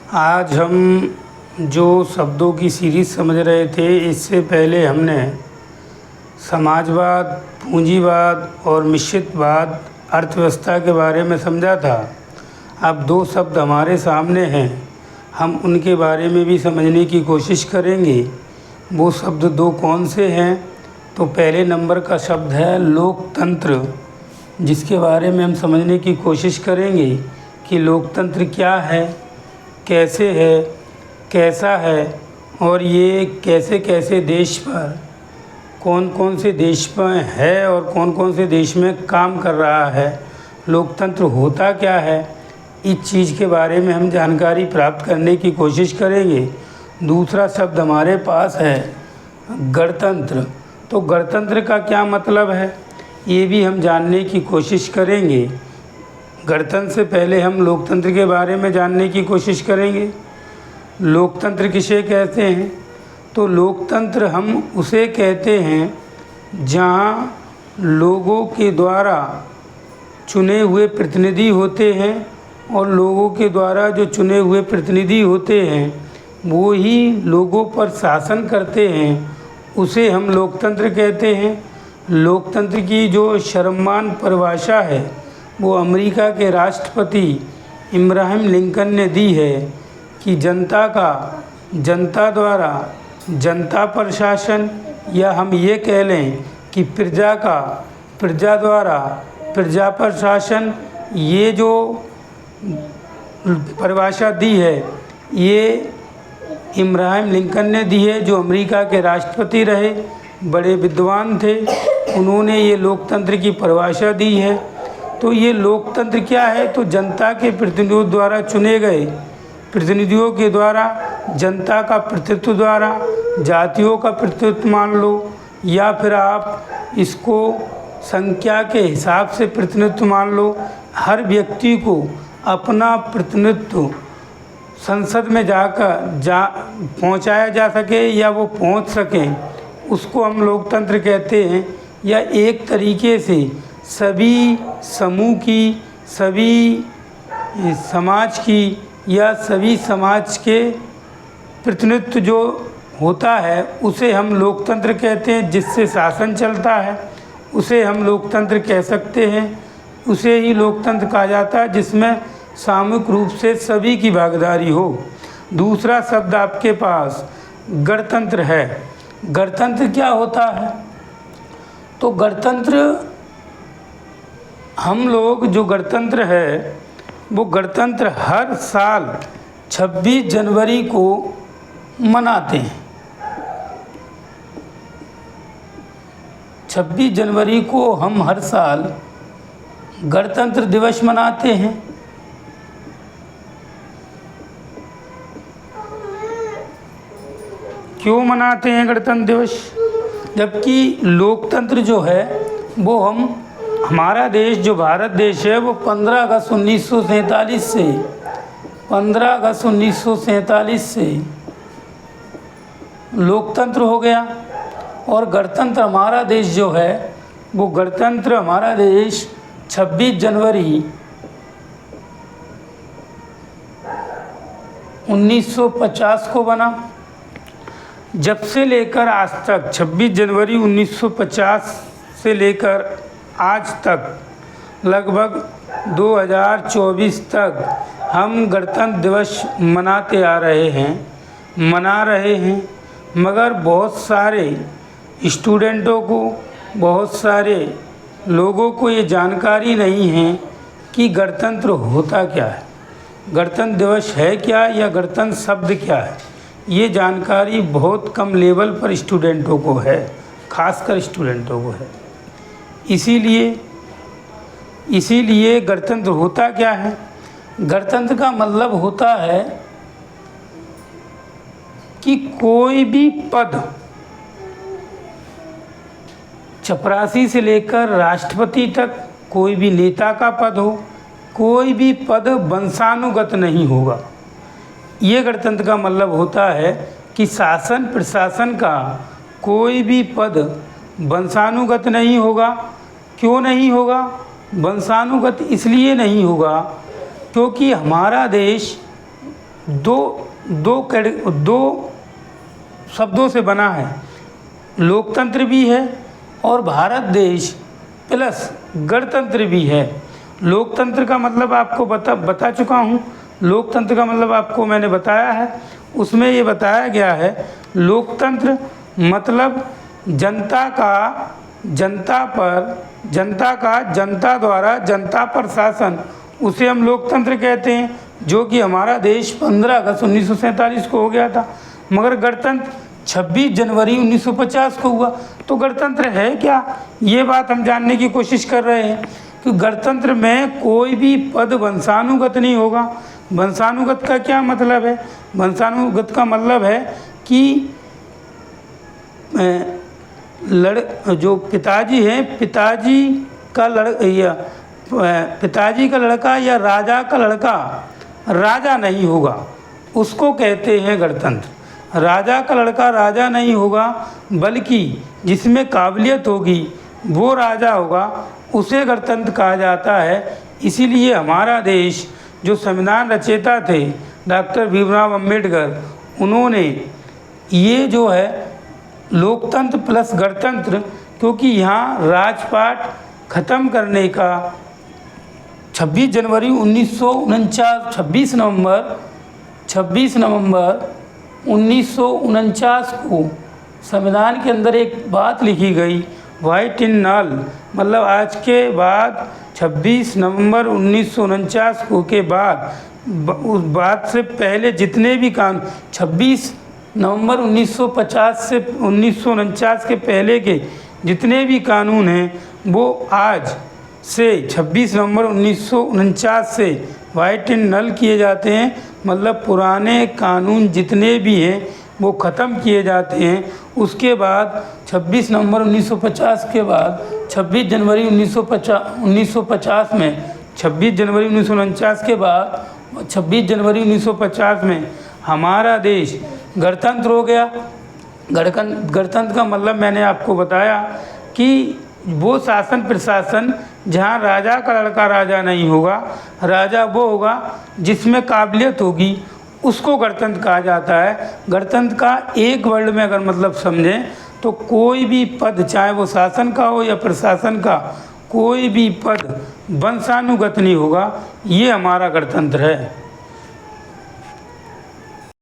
आज हम जो शब्दों की सीरीज़ समझ रहे थे, इससे पहले हमने समाजवाद, पूंजीवाद और मिश्रितवाद अर्थव्यवस्था के बारे में समझा था। अब दो शब्द हमारे सामने हैं, हम उनके बारे में भी समझने की कोशिश करेंगे। वो शब्द दो कौन से हैं? तो पहले नंबर का शब्द है लोकतंत्र, जिसके बारे में हम समझने की कोशिश करेंगे कि लोकतंत्र क्या है, कैसे है, कैसा है और ये कैसे कैसे देश पर, कौन कौन से देश में है और कौन कौन से देश में काम कर रहा है, लोकतंत्र होता क्या है, इस चीज़ के बारे में हम जानकारी प्राप्त करने की कोशिश करेंगे। दूसरा शब्द हमारे पास है गणतंत्र। तो गणतंत्र का क्या मतलब है, ये भी हम जानने की कोशिश करेंगे। गणतंत्र से पहले हम लोकतंत्र के बारे में जानने की कोशिश करेंगे। लोकतंत्र किसे कहते हैं? तो लोकतंत्र हम उसे कहते हैं जहाँ लोगों के द्वारा चुने हुए प्रतिनिधि होते हैं और लोगों के द्वारा जो चुने हुए प्रतिनिधि होते हैं वो ही लोगों पर शासन करते हैं, उसे हम लोकतंत्र कहते हैं। लोकतंत्र की जो शर्मनाक परिभाषा है वो अमेरिका के राष्ट्रपति इब्राहिम लिंकन ने दी है कि जनता का जनता द्वारा जनता पर शासन, या हम ये कह लें कि प्रजा का प्रजा द्वारा प्रजा पर शासन। ये जो परिभाषा दी है ये इब्राहिम लिंकन ने दी है, जो अमेरिका के राष्ट्रपति रहे, बड़े विद्वान थे, उन्होंने ये लोकतंत्र की परिभाषा दी है। तो ये लोकतंत्र क्या है? तो जनता के प्रतिनिधियों द्वारा चुने गए प्रतिनिधियों के द्वारा, जनता का प्रतिनिधित्व द्वारा, जातियों का प्रतिनिधित्व मान लो, या फिर आप इसको संख्या के हिसाब से प्रतिनिधित्व मान लो। हर व्यक्ति को अपना प्रतिनिधित्व संसद में जाकर पहुंचाया जा सके या वो पहुंच सकें, उसको हम लोकतंत्र कहते हैं। या एक तरीके से सभी समूह की, सभी समाज की या सभी समाज के प्रतिनिधित्व जो होता है उसे हम लोकतंत्र कहते हैं। जिससे शासन चलता है उसे हम लोकतंत्र कह सकते हैं। उसे ही लोकतंत्र कहा जाता है जिसमें सामूहिक रूप से सभी की भागीदारी हो। दूसरा शब्द आपके पास गणतंत्र है। गणतंत्र क्या होता है? तो गणतंत्र, हम लोग जो गणतंत्र है वो गणतंत्र हर साल 26 जनवरी को मनाते हैं। 26 जनवरी को हम हर साल गणतंत्र दिवस मनाते हैं। क्यों मनाते हैं गणतंत्र दिवस? जबकि लोकतंत्र जो है वो हमारा देश जो भारत देश है वो 15 अगस्त 1947 से 15 अगस्त 1947 से लोकतंत्र हो गया। और गणतंत्र हमारा देश जो है वो गणतंत्र हमारा देश 26 जनवरी 1950 को बना। जब से लेकर आज तक 26 जनवरी 1950 से लेकर आज तक लगभग 2024 तक हम गणतंत्र दिवस मनाते आ रहे हैं, मना रहे हैं। मगर बहुत सारे स्टूडेंटों को, बहुत सारे लोगों को ये जानकारी नहीं है कि गणतंत्र होता क्या है, गणतंत्र दिवस है क्या, या गणतंत्र शब्द क्या है। ये जानकारी बहुत कम लेवल पर स्टूडेंटों को है, खासकर स्टूडेंटों को है। इसीलिए गणतंत्र होता क्या है? गणतंत्र का मतलब होता है कि कोई भी पद, चपरासी से लेकर राष्ट्रपति तक कोई भी नेता का पद हो, कोई भी पद वंशानुगत नहीं होगा। ये गणतंत्र का मतलब होता है कि शासन प्रशासन का कोई भी पद वंशानुगत नहीं होगा। क्यों नहीं होगा? वंशानुगत इसलिए नहीं होगा क्योंकि हमारा देश दो शब्दों से बना है। लोकतंत्र भी है और भारत देश प्लस गणतंत्र भी है। लोकतंत्र का मतलब आपको बता चुका हूँ। लोकतंत्र का मतलब आपको मैंने बताया है। उसमें ये बताया गया है, लोकतंत्र मतलब जनता का जनता द्वारा जनता पर शासन, उसे हम लोकतंत्र कहते हैं। जो कि हमारा देश 15 अगस्त 1947 को हो गया था। मगर गणतंत्र 26 जनवरी 1950 को हुआ। तो गणतंत्र है क्या, ये बात हम जानने की कोशिश कर रहे हैं कि गणतंत्र में कोई भी पद वंशानुगत नहीं होगा। वंशानुगत का क्या मतलब है? वंशानुगत का मतलब है कि जो पिताजी हैं, पिताजी का लड़का या राजा का लड़का राजा नहीं होगा, उसको कहते हैं गणतंत्र। राजा का लड़का राजा नहीं होगा, बल्कि जिसमें काबिलियत होगी वो राजा होगा, उसे गणतंत्र कहा जाता है। इसीलिए हमारा देश, जो संविधान रचयिता थे डॉक्टर भीमराव अंबेडकर, उन्होंने ये जो है लोकतंत्र प्लस गणतंत्र, क्योंकि यहाँ राजपाट ख़त्म करने का 26 जनवरी 1949 26 नवंबर 1949 को संविधान के अंदर एक बात लिखी गई, वाइट इन नल, मतलब आज के बाद 26 नवंबर 1949 को के बाद, उस बात से पहले जितने भी कानून 26 नवंबर 1950 से 1949 के पहले के जितने भी कानून हैं, वो आज से 26 नवंबर 1949 से वाइट इन नल किए जाते हैं। मतलब पुराने कानून जितने भी हैं वो ख़त्म किए जाते हैं। उसके बाद 26 नवंबर 1950 के बाद 26 जनवरी 1950 में, 26 जनवरी 1949 के बाद 26 जनवरी 1950 में हमारा देश गणतंत्र हो गया। गणतंत्र का मतलब मैंने आपको बताया कि वो शासन प्रशासन जहाँ राजा का लड़का राजा नहीं होगा, राजा वो होगा जिसमें काबिलियत होगी, उसको गणतंत्र कहा जाता है। गणतंत्र का एक वर्ड में अगर मतलब समझें तो कोई भी पद, चाहे वो शासन का हो या प्रशासन का, कोई भी पद वंशानुगत नहीं होगा। ये हमारा गणतंत्र है।